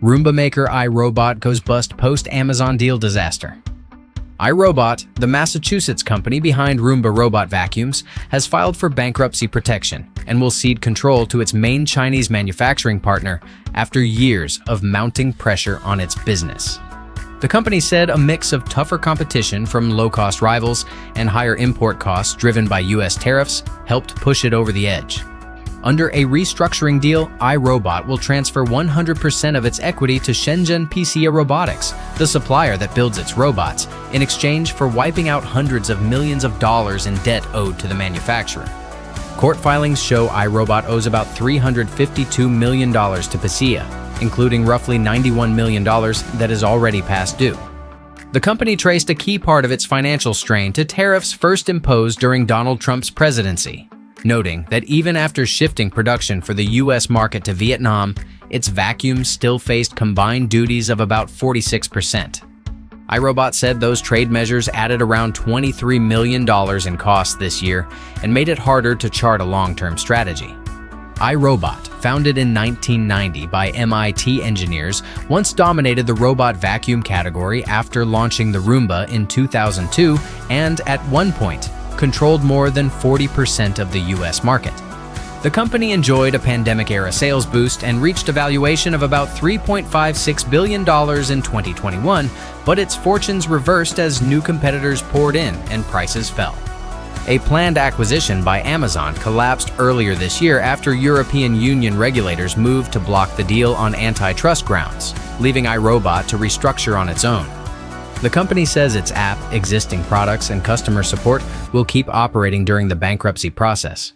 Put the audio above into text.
Roomba maker iRobot goes bust post-Amazon deal disaster. iRobot, the Massachusetts company behind Roomba robot vacuums, has filed for bankruptcy protection and will cede control to its main Chinese manufacturing partner after years of mounting pressure on its business. The company said a mix of tougher competition from low-cost rivals and higher import costs driven by U.S. tariffs helped push it over the edge. Under a restructuring deal, iRobot will transfer 100% of its equity to Shenzhen PCA Robotics, the supplier that builds its robots, in exchange for wiping out hundreds of millions of dollars in debt owed to the manufacturer. Court filings show iRobot owes about $352 million to PCA, including roughly $91 million that is already past due. The company traced a key part of its financial strain to tariffs first imposed during Donald Trump's presidency, noting that even after shifting production for the U.S. market to Vietnam, its vacuums still faced combined duties of about 46%. iRobot said those trade measures added around $23 million in costs this year and made it harder to chart a long-term strategy. iRobot, founded in 1990 by MIT engineers, once dominated the robot vacuum category after launching the Roomba in 2002 and, at one point, controlled more than 40% of the U.S. market. The company enjoyed a pandemic-era sales boost and reached a valuation of about $3.56 billion in 2021, but its fortunes reversed as new competitors poured in and prices fell. A planned acquisition by Amazon collapsed earlier this year after European Union regulators moved to block the deal on antitrust grounds, leaving iRobot to restructure on its own. The company says its app, existing products, and customer support will keep operating during the bankruptcy process.